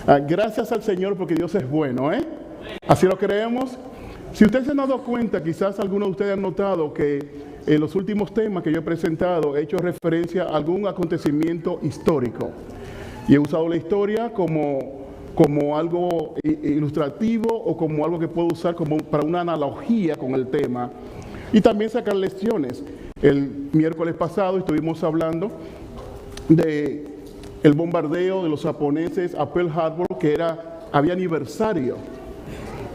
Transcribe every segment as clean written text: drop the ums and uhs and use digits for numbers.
Gracias al Señor porque Dios es bueno, ¿eh? Así lo creemos. Si ustedes se han dado cuenta, quizás algunos de ustedes han notado que en los últimos temas que yo he presentado he hecho referencia a algún acontecimiento histórico. Y he usado la historia como algo ilustrativo o como algo que puedo usar como para una analogía con el tema. Y también sacar lecciones. El miércoles pasado estuvimos hablando de el bombardeo de los japoneses a Pearl Harbor, que había aniversario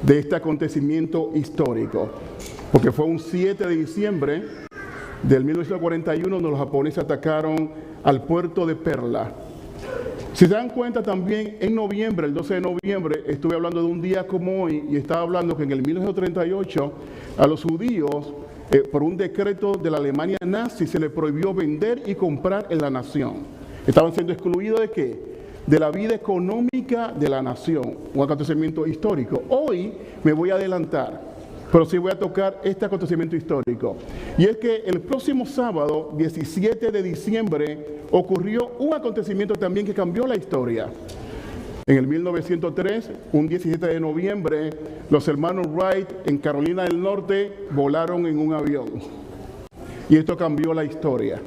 de este acontecimiento histórico, porque fue un 7 de diciembre del 1941 cuando los japoneses atacaron al puerto de Perla. Si se dan cuenta también, en noviembre, el 12 de noviembre, estuve hablando de un día como hoy y estaba hablando que en el 1938 a los judíos, por un decreto de la Alemania nazi, se les prohibió vender y comprar en la nación. Estaban siendo excluidos ¿de qué? De la vida económica de la nación, un acontecimiento histórico. Hoy me voy a adelantar, pero sí voy a tocar este acontecimiento histórico. Y es que el próximo sábado, 17 de diciembre, ocurrió un acontecimiento también que cambió la historia. En el 1903, un 17 de noviembre, los hermanos Wright en Carolina del Norte volaron en un avión. Y esto cambió la historia.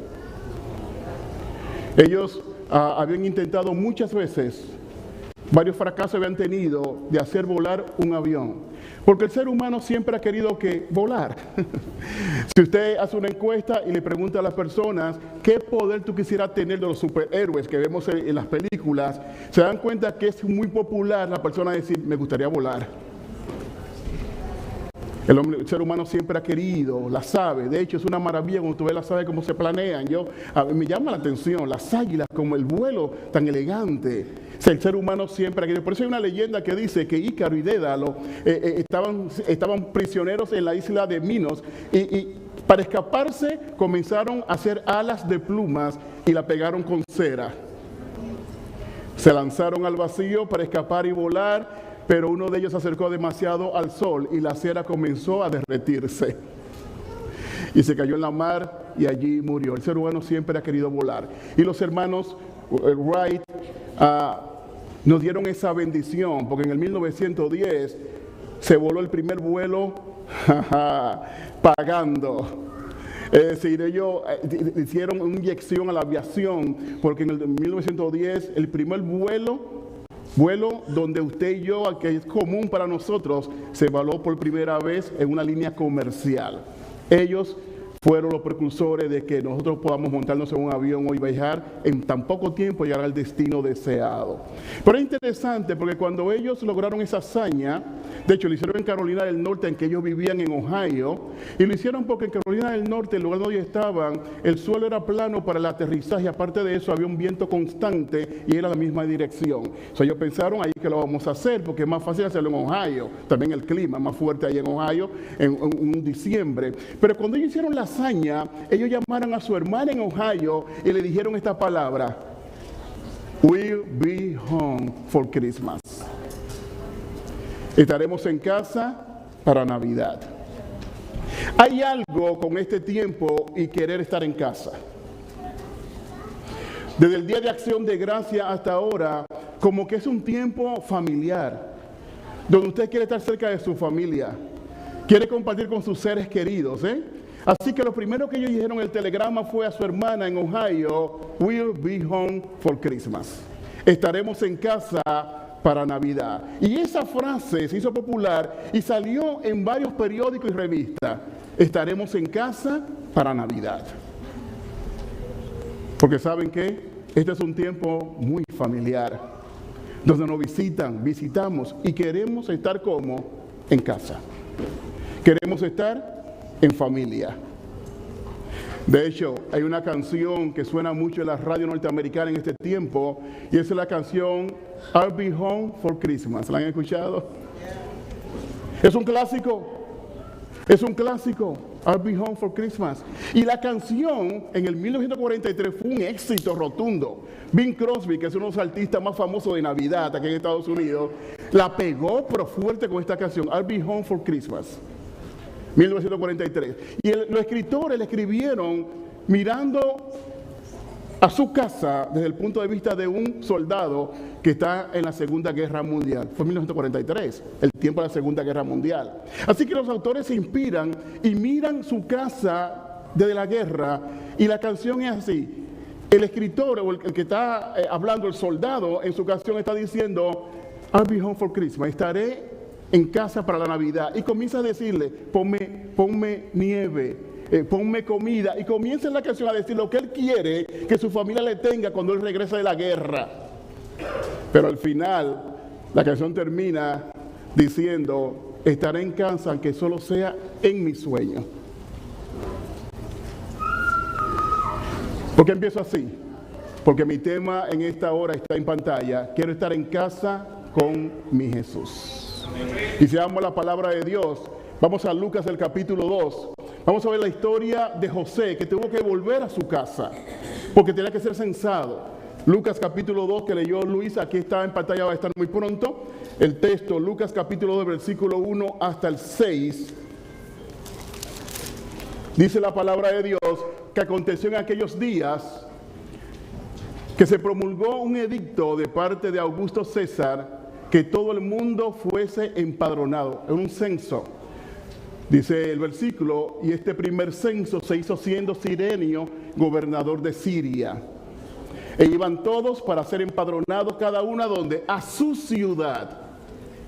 Ellos habían intentado muchas veces, varios fracasos habían tenido de hacer volar un avión. Porque el ser humano siempre ha querido volar. Si usted hace una encuesta y le pregunta a las personas qué poder tú quisieras tener de los superhéroes que vemos en las películas, se dan cuenta que es muy popular la persona decir, me gustaría volar. El ser humano siempre ha querido, las aves. De hecho, es una maravilla cuando tú ves las aves cómo se planean. Me llama la atención, las águilas, como el vuelo tan elegante. O sea, el ser humano siempre ha querido. Por eso hay una leyenda que dice que Ícaro y Dédalo estaban prisioneros en la isla de Minos y para escaparse comenzaron a hacer alas de plumas y la pegaron con cera. Se lanzaron al vacío para escapar y volar. Pero uno de ellos se acercó demasiado al sol y la cera comenzó a derretirse. Y se cayó en la mar y allí murió. El ser humano siempre ha querido volar. Y los hermanos Wright nos dieron esa bendición, porque en el 1910 se voló el primer vuelo pagando. Es decir, ellos hicieron una inyección a la aviación, porque en el 1910 el primer vuelo donde usted y yo, que es común para nosotros, se voló por primera vez en una línea comercial. Ellos fueron los precursores de que nosotros podamos montarnos en un avión o viajar en tan poco tiempo y llegar al destino deseado. Pero es interesante porque cuando ellos lograron esa hazaña, de hecho lo hicieron en Carolina del Norte, en que ellos vivían en Ohio, y lo hicieron porque en Carolina del Norte, el lugar donde estaban, el suelo era plano para el aterrizaje, aparte de eso había un viento constante y era la misma dirección. O sea, ellos pensaron ahí que lo vamos a hacer porque es más fácil hacerlo en Ohio, también el clima es más fuerte ahí en Ohio en un diciembre. Pero cuando ellos hicieron la hazaña, ellos llamaron a su hermana en Ohio y le dijeron esta palabra: We'll be home for Christmas. Estaremos en casa para Navidad. Hay algo con este tiempo y querer estar en casa. Desde el Día de Acción de Gracia hasta ahora, como que es un tiempo familiar, donde usted quiere estar cerca de su familia, quiere compartir con sus seres queridos, Así que lo primero que ellos dijeron en el telegrama fue a su hermana en Ohio: We'll be home for Christmas. Estaremos en casa para Navidad. Y esa frase se hizo popular y salió en varios periódicos y revistas. Estaremos en casa para Navidad. Porque ¿saben qué? Este es un tiempo muy familiar, donde nos visitamos y queremos estar como en casa. Queremos estar en familia. De hecho, hay una canción que suena mucho en la radio norteamericana en este tiempo, y esa es la canción I'll Be Home for Christmas. ¿La han escuchado? Es un clásico. Es un clásico. I'll Be Home for Christmas. Y la canción en el 1943 fue un éxito rotundo. Bing Crosby, que es uno de los artistas más famosos de Navidad aquí en Estados Unidos, la pegó pero fuerte con esta canción, I'll Be Home for Christmas. 1943. Y los escritores le escribieron mirando a su casa desde el punto de vista de un soldado que está en la Segunda Guerra Mundial. Fue en 1943, el tiempo de la Segunda Guerra Mundial. Así que los autores se inspiran y miran su casa desde la guerra, y la canción es así. El escritor o el que está hablando, el soldado, en su canción está diciendo, I'll be home for Christmas, estaré en casa para la Navidad. Y comienza a decirle, ponme nieve, ponme comida. Y comienza en la canción a decir lo que él quiere que su familia le tenga cuando él regresa de la guerra. Pero al final, la canción termina diciendo, estaré en casa aunque solo sea en mi sueño. ¿Por qué empiezo así? Porque mi tema en esta hora está en pantalla. Quiero estar en casa con mi Jesús. Y si damos la palabra de Dios, vamos a Lucas el capítulo 2. Vamos a ver la historia de José, que tuvo que volver a su casa, porque tenía que ser censado. Lucas capítulo 2, que leyó Luis, aquí está en pantalla, va a estar muy pronto. El texto, Lucas capítulo 2, versículo 1 hasta el 6. Dice la palabra de Dios que aconteció en aquellos días que se promulgó un edicto de parte de Augusto César que todo el mundo fuese empadronado, en un censo. Dice el versículo, y este primer censo se hizo siendo Cirenio gobernador de Siria. E iban todos para ser empadronados cada uno a donde, a su ciudad.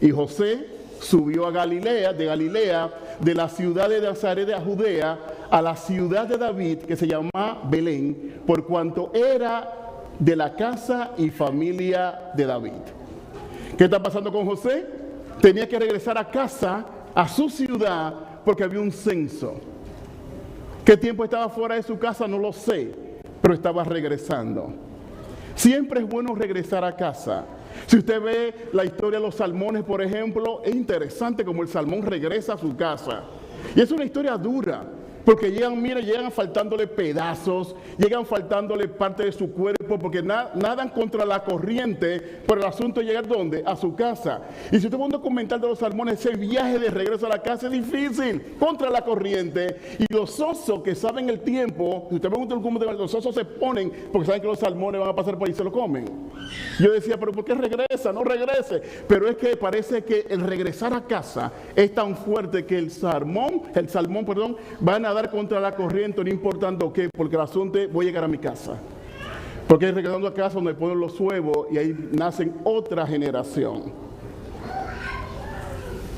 Y José subió a Galilea, de la ciudad de Nazaret de Judea, a la ciudad de David, que se llama Belén, por cuanto era de la casa y familia de David. ¿Qué está pasando con José? Tenía que regresar a casa, a su ciudad, porque había un censo. ¿Qué tiempo estaba fuera de su casa? No lo sé, pero estaba regresando. Siempre es bueno regresar a casa. Si usted ve la historia de los salmones, por ejemplo, es interesante como el salmón regresa a su casa. Y es una historia dura, porque llegan faltándole pedazos, llegan faltándole parte de su cuerpo, porque nadan contra la corriente, pero el asunto es llegar ¿dónde? A su casa. Y si usted ve un documental de los salmones, ese viaje de regreso a la casa es difícil, contra la corriente. Y los osos que saben el tiempo, si usted ve un documental, los osos se ponen, porque saben que los salmones van a pasar por ahí y se lo comen. Yo decía, pero ¿por qué regresa? No regrese. Pero es que parece que el regresar a casa es tan fuerte que el salmón, va a nadar contra la corriente, no importando qué, porque el asunto es, voy a llegar a mi casa. Porque regresando a casa donde ponen los huevos y ahí nacen otra generación.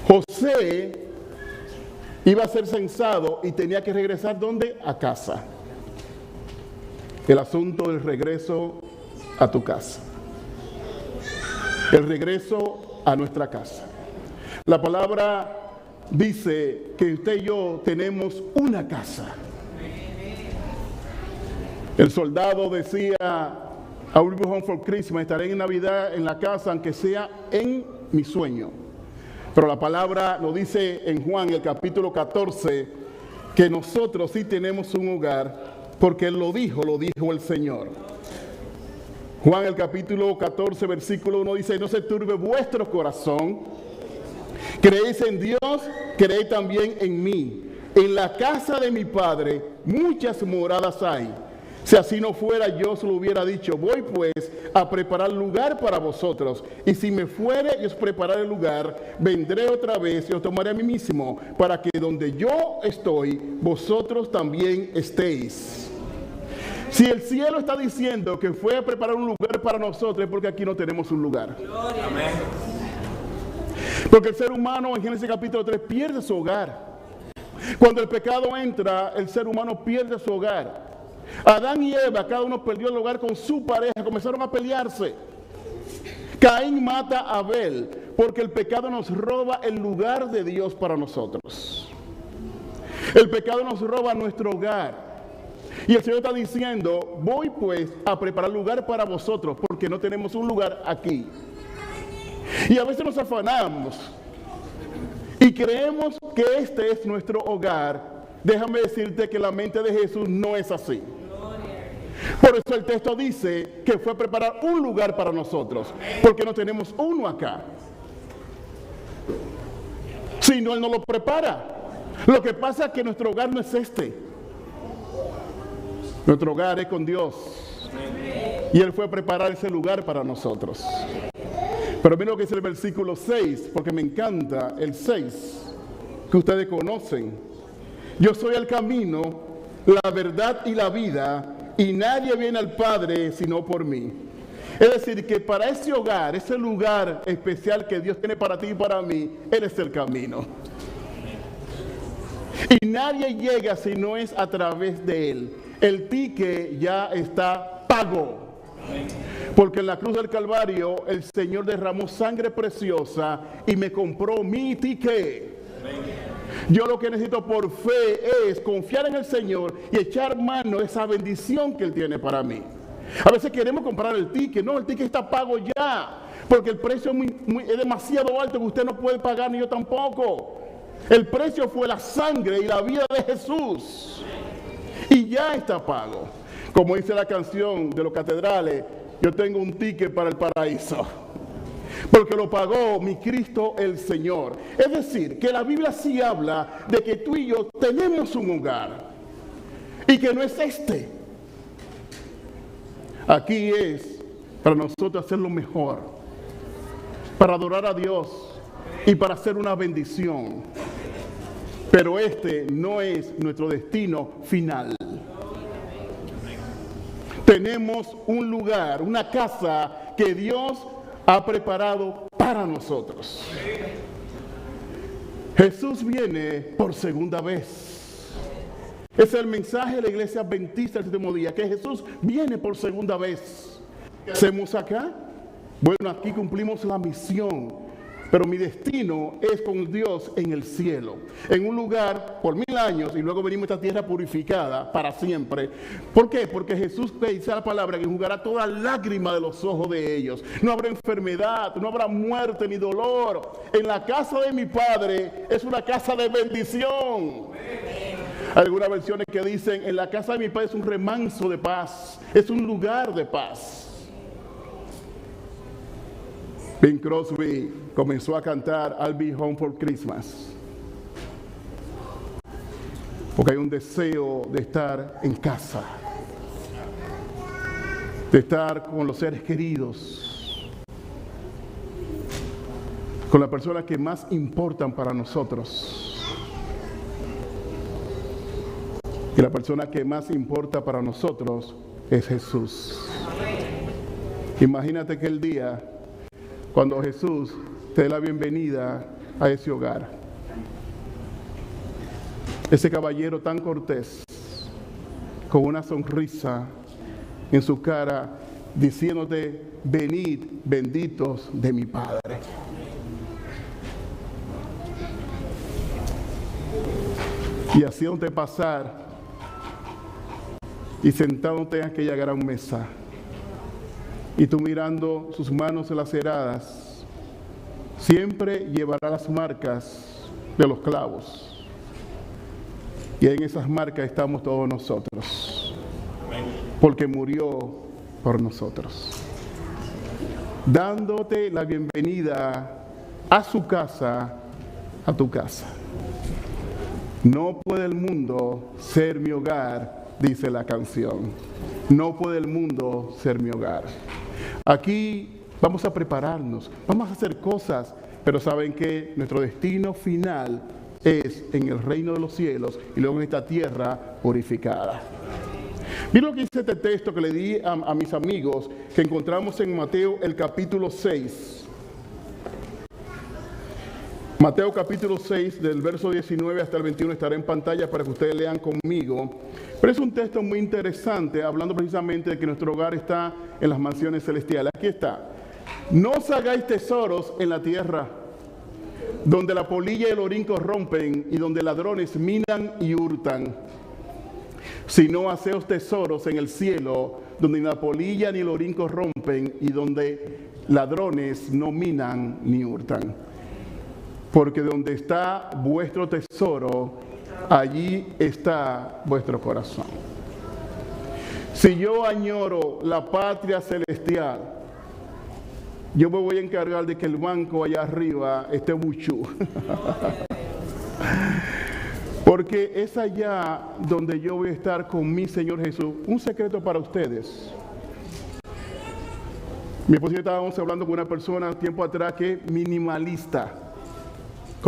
José iba a ser censado y tenía que regresar ¿dónde? A casa. El asunto del regreso a tu casa. El regreso a nuestra casa. La palabra dice que usted y yo tenemos una casa. El soldado decía, I will be home for Christmas, estaré en Navidad en la casa, aunque sea en mi sueño. Pero la palabra nos dice en Juan, el capítulo 14, que nosotros sí tenemos un hogar, porque Él lo dijo el Señor. Juan, el capítulo 14, versículo 1 dice, no se turbe vuestro corazón. Creéis en Dios, creéis también en mí. En la casa de mi Padre muchas moradas hay. Si así no fuera, yo se lo hubiera dicho. Voy pues a preparar lugar para vosotros. Y si me fuere y os prepararé el lugar, vendré otra vez y os tomaré a mí mismo, para que donde yo estoy, vosotros también estéis. Si el cielo está diciendo que fue a preparar un lugar para nosotros, es porque aquí no tenemos un lugar. Amén. Porque el ser humano en Génesis capítulo 3 pierde su hogar. Cuando el pecado entra, el ser humano pierde su hogar. Adán y Eva, cada uno perdió el hogar con su pareja, comenzaron a pelearse. Caín mata a Abel, porque el pecado nos roba el lugar de Dios para nosotros. El pecado nos roba nuestro hogar. Y el Señor está diciendo, voy pues a preparar lugar para vosotros, porque no tenemos un lugar aquí. Y a veces nos afanamos y creemos que este es nuestro hogar. Déjame decirte que la mente de Jesús no es así. Por eso el texto dice que fue a preparar un lugar para nosotros, porque no tenemos uno acá. Si no, Él no lo prepara. Lo que pasa es que nuestro hogar no es este. Nuestro hogar es con Dios. Y Él fue a preparar ese lugar para nosotros. Pero miren lo que dice el versículo 6, porque me encanta el 6, que ustedes conocen. Yo soy el camino, la verdad y la vida, y nadie viene al Padre sino por mí. Es decir, que para ese hogar, ese lugar especial que Dios tiene para ti y para mí, Él es el camino. Y nadie llega si no es a través de Él. El ticket ya está pago. Porque en la cruz del Calvario el Señor derramó sangre preciosa y me compró mi ticket. Yo lo que necesito por fe es confiar en el Señor y echar mano de esa bendición que Él tiene para mí. A veces queremos comprar el ticket. No, el ticket está pago ya. Porque el precio es demasiado alto que usted no puede pagar, ni yo tampoco. El precio fue la sangre y la vida de Jesús. Y ya está pago. Como dice la canción de los catedrales, yo tengo un ticket para el paraíso. Porque lo pagó mi Cristo el Señor. Es decir, que la Biblia sí habla de que tú y yo tenemos un hogar. Y que no es este. Aquí es para nosotros hacer lo mejor. Para adorar a Dios. Y para hacer una bendición. Pero este no es nuestro destino final. Tenemos un lugar, una casa que Dios ha preparado para nosotros. Jesús viene por segunda vez. Es el mensaje de la iglesia adventista del séptimo día, que Jesús viene por segunda vez. ¿Qué hacemos acá? Bueno, aquí cumplimos la misión. Pero mi destino es con Dios en el cielo, en un lugar por 1000 años y luego venimos a esta tierra purificada para siempre. ¿Por qué? Porque Jesús dice la palabra que enjugará toda lágrima de los ojos de ellos. No habrá enfermedad, no habrá muerte ni dolor. En la casa de mi Padre es una casa de bendición. Hay algunas versiones que dicen, en la casa de mi Padre es un remanso de paz, es un lugar de paz. Bing Crosby comenzó a cantar I'll Be Home for Christmas. Porque hay un deseo de estar en casa. De estar con los seres queridos. Con las personas que más importan para nosotros. Y la persona que más importa para nosotros es Jesús. Imagínate que el día cuando Jesús te dé la bienvenida a ese hogar. Ese caballero tan cortés, con una sonrisa en su cara, diciéndote, venid benditos de mi Padre. Y haciéndote pasar y sentándote en aquella gran mesa. Y tú mirando sus manos laceradas, siempre llevará las marcas de los clavos. Y en esas marcas estamos todos nosotros. Porque murió por nosotros. Dándote la bienvenida a su casa, a tu casa. No puede el mundo ser mi hogar, dice la canción. No puede el mundo ser mi hogar. Aquí vamos a prepararnos, vamos a hacer cosas, pero saben que nuestro destino final es en el reino de los cielos y luego en esta tierra purificada. Miren lo que dice este texto que le di a mis amigos, que encontramos en Mateo el capítulo 6. Mateo capítulo 6, del verso 19 hasta el 21, estará en pantalla para que ustedes lean conmigo. Pero es un texto muy interesante, hablando precisamente de que nuestro hogar está en las mansiones celestiales. Aquí está. No os hagáis tesoros en la tierra, donde la polilla y el orín corrompen y donde ladrones minan y hurtan. Sino haceos tesoros en el cielo, donde ni la polilla ni el orín corrompen y donde ladrones no minan ni hurtan. Porque donde está vuestro tesoro, allí está vuestro corazón. Si yo añoro la patria celestial, yo me voy a encargar de que el banco allá arriba esté buchú. Porque es allá donde yo voy a estar con mi Señor Jesús. Un secreto para ustedes. Mi esposa y yo estábamos hablando con una persona tiempo atrás que es minimalista.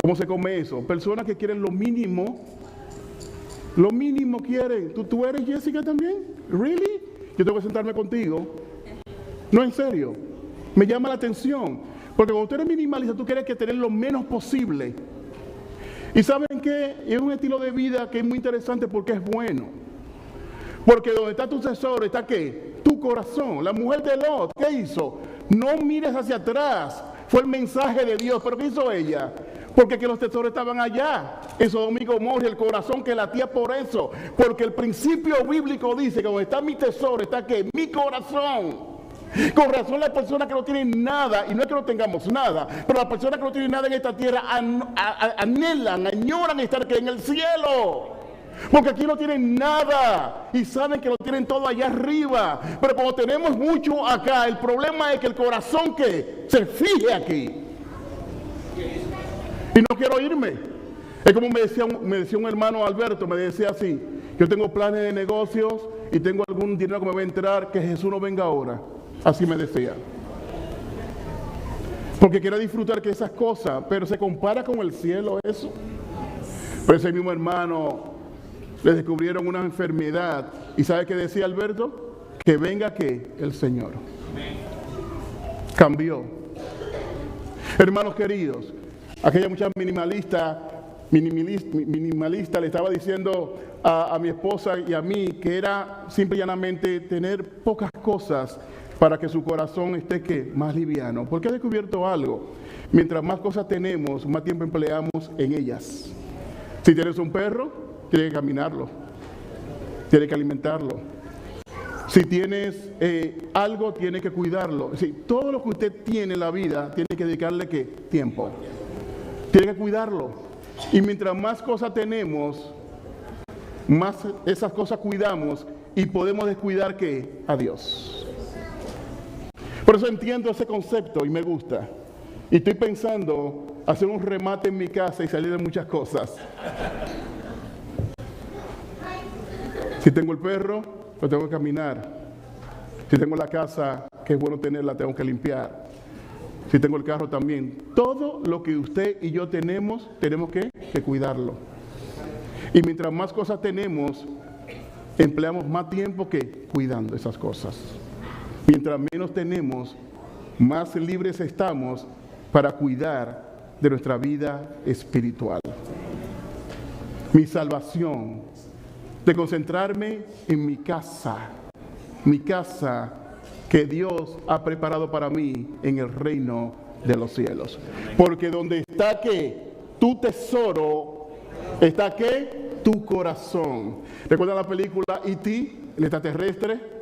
¿Cómo se come eso? Personas que quieren lo mínimo quieren. ¿Tú eres Jessica también? ¿Really? Yo tengo que sentarme contigo. No, en serio. Me llama la atención. Porque cuando tú eres minimalista, tú quieres que tener lo menos posible. Y ¿saben qué? Es un estilo de vida que es muy interesante porque es bueno. Porque donde está tu tesoro, ¿está qué? Tu corazón. La mujer de Lot, ¿qué hizo? No mires hacia atrás. Fue el mensaje de Dios. ¿Pero qué hizo ella? Porque que los tesoros estaban allá. En Sodoma y Gomorra, el corazón que latía por eso. Porque el principio bíblico dice que donde está mi tesoro, está ¿qué? Mi corazón. Con razón las personas que no tienen nada, y no es que no tengamos nada, pero las personas que no tienen nada en esta tierra anhelan, añoran estar ¿qué? En el cielo. Porque aquí no tienen nada y saben que lo tienen todo allá arriba. Pero como tenemos mucho acá, el problema es que el corazón que se fije aquí. Y no quiero irme. Es como me decía un hermano Alberto, me decía así: yo tengo planes de negocios y tengo algún dinero que me va a entrar, que Jesús no venga ahora. Así me decía. Porque quiere disfrutar que esas cosas, pero se compara con el cielo eso. Pero ese mismo hermano le descubrieron una enfermedad. ¿Y sabe qué decía Alberto? Que venga ¿qué? El Señor. Cambió. Hermanos queridos, aquella muchacha minimalista le estaba diciendo a mi esposa y a mí que era simple y llanamente tener pocas cosas para que su corazón esté ¿qué? Más liviano. Porque he descubierto algo. Mientras más cosas tenemos, más tiempo empleamos en ellas. Si tienes un perro, tienes que caminarlo, tienes que alimentarlo. Si tienes algo, tienes que cuidarlo. Sí, todo lo que usted tiene en la vida, tiene que dedicarle ¿qué? Tiempo. Tiene que cuidarlo. Y mientras más cosas tenemos, más esas cosas cuidamos y podemos descuidar ¿qué? A Dios. Por eso entiendo ese concepto y me gusta. Y estoy pensando hacer un remate en mi casa y salir de muchas cosas. Si tengo el perro, lo tengo que caminar. Si tengo la casa, que es bueno tenerla, tengo que limpiar. Si tengo el carro también. Todo lo que usted y yo tenemos que cuidarlo. Y mientras más cosas tenemos, empleamos más tiempo que cuidando esas cosas. Mientras menos tenemos, más libres estamos para cuidar de nuestra vida espiritual. Mi salvación, de concentrarme en mi casa que Dios ha preparado para mí en el reino de los cielos. Porque donde está ¿qué? Tu tesoro, está ¿qué? Tu corazón. ¿Recuerdan la película E.T., el extraterrestre?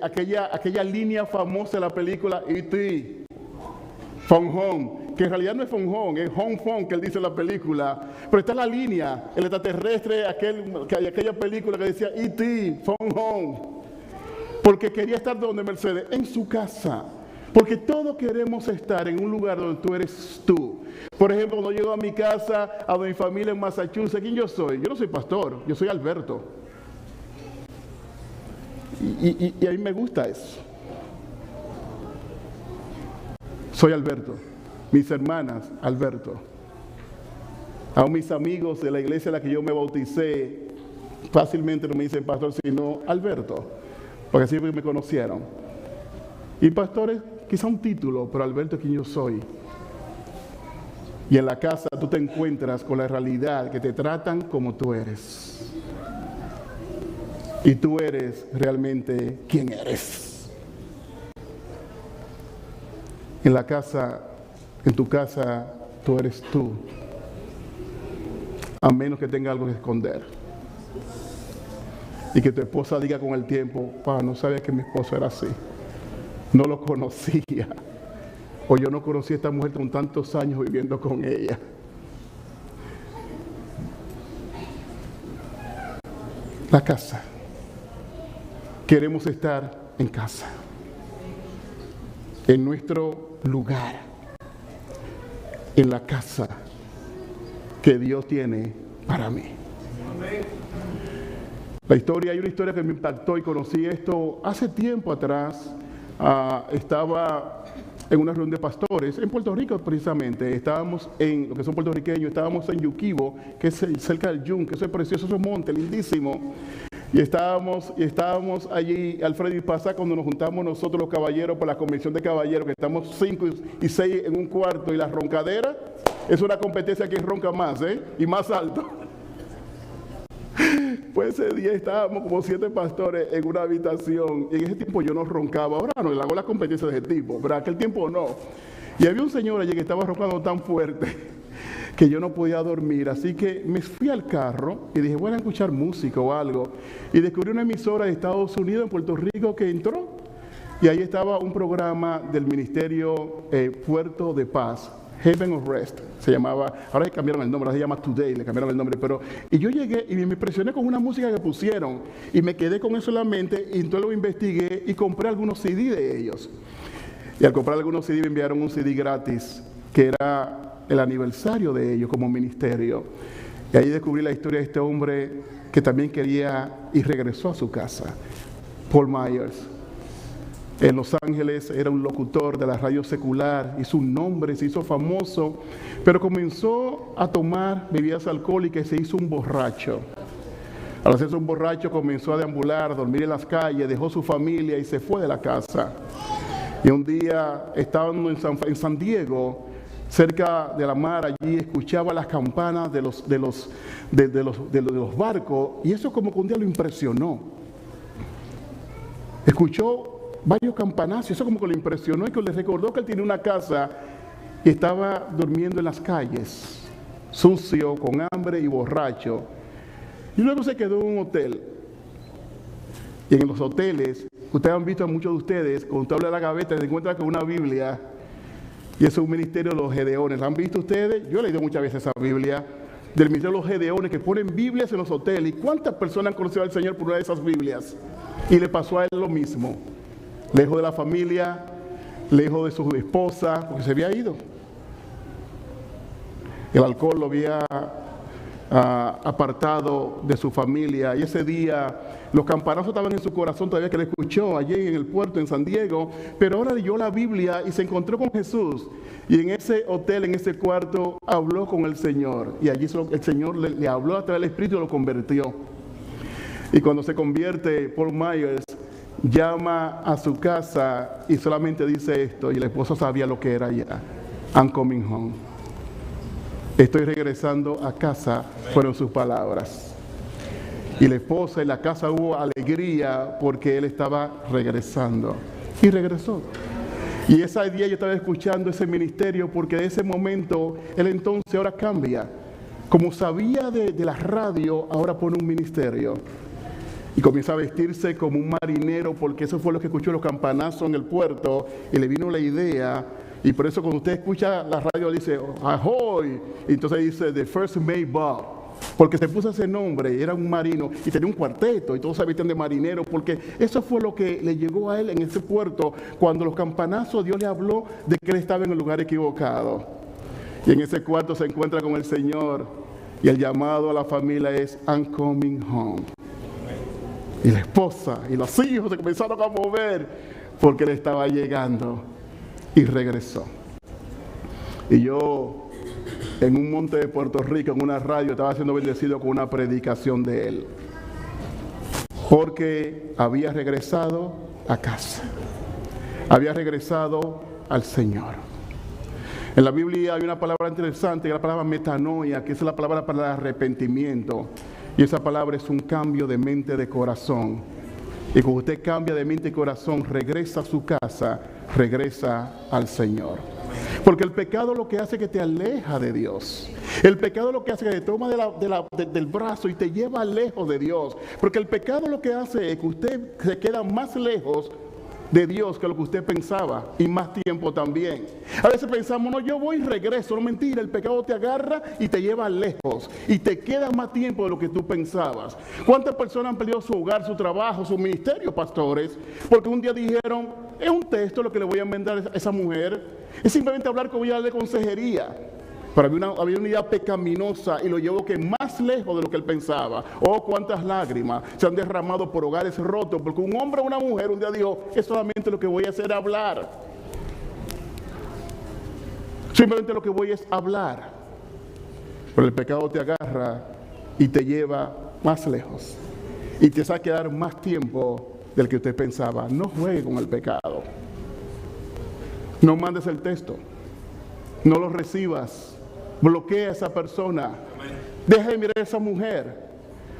Aquella línea famosa de la película E.T., Phone Home, que en realidad no es Phone Home, es Home Phone que él dice en la película, pero está la línea, el extraterrestre, aquella película que decía E.T., Phone Home, porque quería estar donde Mercedes, en su casa, porque todos queremos estar en un lugar donde tú eres tú. Por ejemplo, cuando llego a mi casa, a mi familia en Massachusetts, ¿quién yo soy? Yo no soy pastor, yo soy Alberto. Y a mí me gusta eso. Soy Alberto. Mis hermanas, Alberto. A mis amigos de la iglesia a la que yo me bauticé, fácilmente no me dicen pastor, sino Alberto, porque siempre me conocieron. Y pastor es quizá un título, pero Alberto es quien yo soy. Y en la casa tú te encuentras con la realidad que te tratan como tú eres. Y tú eres realmente quien eres. En la casa, en tu casa, tú eres tú. A menos que tenga algo que esconder. Y que tu esposa diga con el tiempo: no sabía que mi esposo era así. No lo conocía. O yo no conocí a esta mujer con tantos años viviendo con ella. La casa. Queremos estar en casa, en nuestro lugar, en la casa que Dios tiene para mí. Hay una historia que me impactó y conocí esto hace tiempo atrás. estaba en una reunión de pastores en Puerto Rico precisamente. Estábamos en, lo que son puertorriqueños, estábamos en Yuquibo, que es cerca del Yunque, eso es precioso, eso es monte, lindísimo. Y estábamos allí, Alfredo y Pasa, cuando nos juntamos nosotros los caballeros por la convención de caballeros, que estamos 5 y 6 en un cuarto, y la roncadera es una competencia que ronca más, y más alto. Pues ese día estábamos como 7 pastores en una habitación, y en ese tiempo yo no roncaba, ahora no, le hago la competencia de ese tipo, pero en aquel tiempo no. Y había un señor allí que estaba roncando tan fuerte que yo no podía dormir, así que me fui al carro y dije, voy a escuchar música o algo, y descubrí una emisora de Estados Unidos en Puerto Rico que entró, y ahí estaba un programa del Ministerio Puerto de Paz, Heaven of Rest, se llamaba, ahora le cambiaron el nombre, ahora se llama Today, le cambiaron el nombre, y yo llegué y me impresioné con una música que pusieron, y me quedé con eso en la mente, y entonces lo investigué y compré algunos CD de ellos, y al comprar algunos CD me enviaron un CD gratis, que era el aniversario de ellos como ministerio. Y ahí descubrí la historia de este hombre que también quería y regresó a su casa, Paul Myers. En Los Ángeles era un locutor de la radio secular, hizo un nombre, se hizo famoso, pero comenzó a tomar bebidas alcohólicas y se hizo un borracho. Al hacerse un borracho comenzó a deambular, a dormir en las calles, dejó su familia y se fue de la casa. Y un día, estando en San Diego, cerca de la mar, allí escuchaba las campanas de los barcos, y eso como que un día lo impresionó. Escuchó varios campanazos, eso como que lo impresionó y que le recordó que él tenía una casa y estaba durmiendo en las calles, sucio, con hambre y borracho. Y luego se quedó en un hotel. Y en los hoteles, ustedes han visto a muchos de ustedes, cuando usted abre la gaveta se encuentra con una Biblia. Y eso es un ministerio de los Gedeones. ¿La han visto ustedes? Yo he leído muchas veces esa Biblia del ministerio de los Gedeones, que ponen Biblias en los hoteles. ¿Y cuántas personas han conocido al Señor por una de esas Biblias? Y le pasó a él lo mismo. Lejos de la familia, lejos de su esposa, porque se había ido. El alcohol lo había apartado de su familia, y ese día los campanazos estaban en su corazón todavía, que le escuchó allí en el puerto en San Diego, pero ahora leyó la Biblia y se encontró con Jesús, y en ese hotel, en ese cuarto, habló con el Señor, y allí el Señor le habló a través del Espíritu y lo convirtió. Y cuando se convierte, Paul Myers llama a su casa y solamente dice esto, y la esposa sabía lo que era ya: I'm coming home. Estoy regresando a casa, fueron sus palabras. Y la esposa, en la casa hubo alegría porque él estaba regresando. Y regresó. Y ese día yo estaba escuchando ese ministerio, porque de ese momento, él entonces ahora cambia. Como sabía de la radio, ahora pone un ministerio. Y comienza a vestirse como un marinero, porque eso fue lo que escuchó los campanazos en el puerto, y le vino la idea. Y por eso cuando usted escucha la radio dice ahoy, y entonces dice the first May Bob, porque se puso ese nombre, era un marino y tenía un cuarteto y todos se vestían de marinero, porque eso fue lo que le llegó a él en ese puerto. Cuando los campanazos, Dios le habló de que él estaba en el lugar equivocado, y en ese cuarto se encuentra con el Señor, y el llamado a la familia es I'm coming home. Y la esposa y los hijos se comenzaron a mover porque él estaba llegando. Y regresó. Y yo, en un monte de Puerto Rico, en una radio, estaba siendo bendecido con una predicación de él, porque había regresado a casa, había regresado al Señor. En la Biblia hay una palabra interesante, que es la palabra metanoia, que es la palabra para el arrepentimiento, y esa palabra es un cambio de mente, de corazón. Y cuando usted cambia de mente y corazón, regresa a su casa, regresa al Señor. Porque el pecado lo que hace es que te aleja de Dios. El pecado lo que hace es que te toma del brazo y te lleva lejos de Dios. Porque el pecado lo que hace es que usted se queda más lejos de Dios que lo que usted pensaba, y más tiempo también. A veces pensamos, no, yo voy y regreso. No, mentira, el pecado te agarra y te lleva lejos y te queda más tiempo de lo que tú pensabas. ¿Cuántas personas han perdido su hogar, su trabajo, su ministerio, pastores? Porque un día dijeron, es un texto lo que le voy a enmendar a esa mujer, es simplemente hablar con ella de consejería. Pero había una idea pecaminosa y lo llevó que más lejos de lo que él pensaba. Oh, cuántas lágrimas se han derramado por hogares rotos, porque un hombre o una mujer un día dijo, es solamente lo que voy a hacer hablar. Simplemente lo que voy es hablar. Pero el pecado te agarra y te lleva más lejos. Y te hace quedar más tiempo del que usted pensaba. No juegue con el pecado. No mandes el texto. No lo recibas. Bloquea a esa persona. Deja de mirar a esa mujer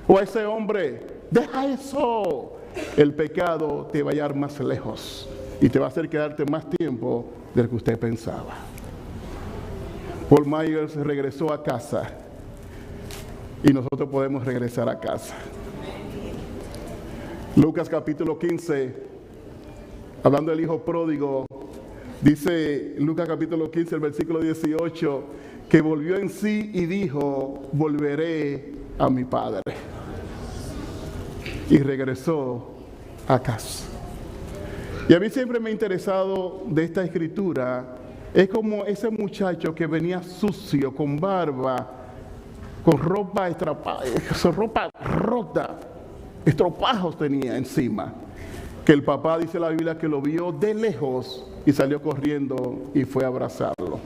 o a ese hombre. Deja eso. El pecado te va a llevar más lejos y te va a hacer quedarte más tiempo del que usted pensaba. Paul Myers regresó a casa y nosotros podemos regresar a casa. Lucas capítulo 15, hablando del hijo pródigo, dice Lucas capítulo 15, el versículo 18, que volvió en sí y dijo, volveré a mi padre. Y regresó a casa. Y a mí siempre me ha interesado de esta escritura, es como ese muchacho que venía sucio, con barba, con ropa rota, estropajos tenía encima, que el papá, dice la Biblia, que lo vio de lejos y salió corriendo y fue a abrazarlo.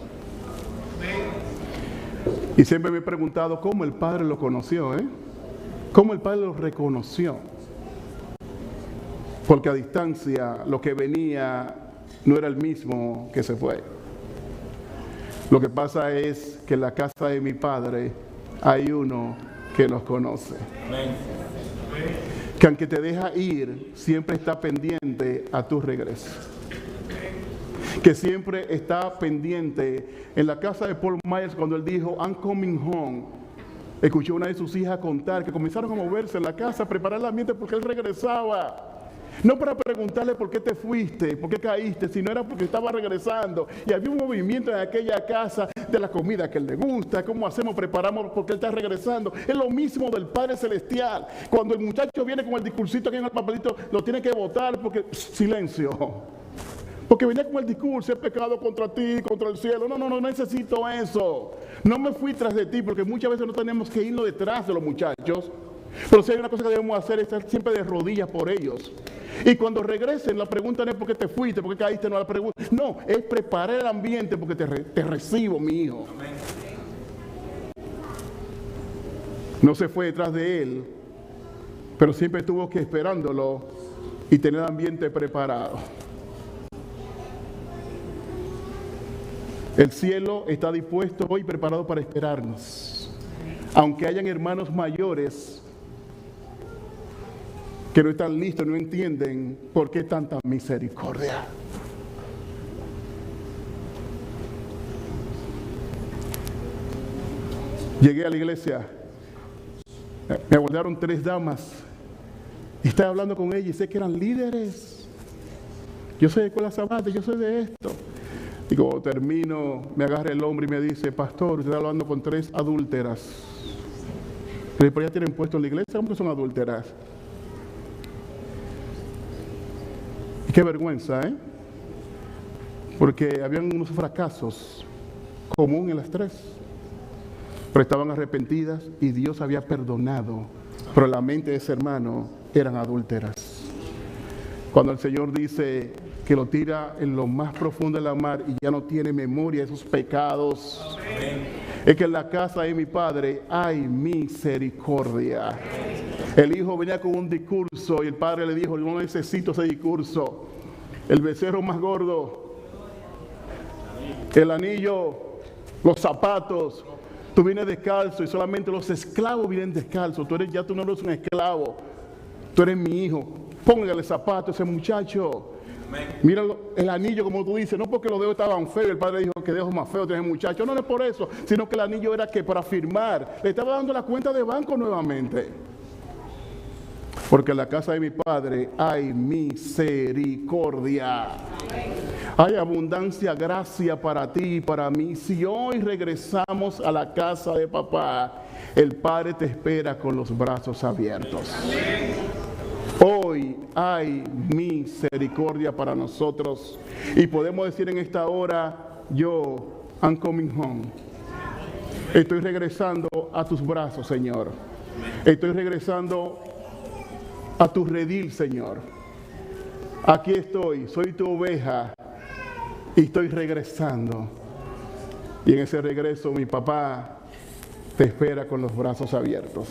Y siempre me he preguntado cómo el padre lo conoció, cómo el padre lo reconoció. Porque a distancia lo que venía no era el mismo que se fue. Lo que pasa es que en la casa de mi padre hay uno que nos conoce. Que aunque te deja ir, siempre está pendiente a tu regreso. Que siempre está pendiente. En la casa de Paul Myers, cuando él dijo, I'm coming home, escuchó a una de sus hijas contar que comenzaron a moverse en la casa, a preparar el ambiente porque él regresaba. No para preguntarle por qué te fuiste, por qué caíste, sino era porque estaba regresando. Y había un movimiento en aquella casa de la comida que él le gusta, cómo hacemos, preparamos porque él está regresando. Es lo mismo del Padre Celestial. Cuando el muchacho viene con el discursito aquí en el papelito, lo tiene que botar porque, silencio. Porque venía con el discurso, he pecado contra ti, contra el cielo. No necesito eso. No me fui tras de ti, porque muchas veces no tenemos que irnos detrás de los muchachos. Pero si hay una cosa que debemos hacer es estar siempre de rodillas por ellos. Y cuando regresen, la pregunta no es por qué te fuiste, por qué caíste, no la pregunta. No, es preparar el ambiente porque te recibo, mi hijo. No se fue detrás de él, pero siempre estuvo que esperándolo y tener el ambiente preparado. El cielo está dispuesto hoy, preparado para esperarnos. Aunque hayan hermanos mayores que no están listos, no entienden por qué tanta misericordia. Llegué a la iglesia, me abordaron 3 damas y estaba hablando con ellas y sé que eran líderes. Yo soy de Escuela Sabate, yo soy de esto. Y cuando termino, me agarra el hombre y me dice, pastor, usted está hablando con 3 adúlteras. Pero ya tienen puesto en la iglesia, ¿cómo que son adúlteras? Y qué vergüenza, Porque habían unos fracasos comunes en las 3. Pero estaban arrepentidas y Dios había perdonado. Pero la mente de ese hermano eran adúlteras. Cuando el Señor dice que lo tira en lo más profundo de la mar y ya no tiene memoria de sus pecados. Amén. Es que en la casa de mi padre hay misericordia. Amén. El hijo venía con un discurso y el padre le dijo, yo no necesito ese discurso. El becerro más gordo, el anillo, los zapatos. Tú vienes descalzo y solamente los esclavos vienen descalzos. Tú no eres un esclavo. Tú eres mi hijo. Póngale zapatos a ese muchacho. Mira el anillo, como tú dices, no porque los dedos estaban feos, el padre dijo que dedos más feos tiene el muchacho, no es por eso, sino que el anillo era que para firmar, le estaba dando la cuenta de banco nuevamente. Porque en la casa de mi padre hay misericordia, hay abundancia, gracia para ti y para mí. Si hoy regresamos a la casa de papá, el Padre te espera con los brazos abiertos. Hoy hay misericordia para nosotros y podemos decir en esta hora, I'm coming home. Estoy regresando a tus brazos, Señor. Estoy regresando a tu redil, Señor. Aquí estoy, soy tu oveja y estoy regresando. Y en ese regreso mi papá te espera con los brazos abiertos.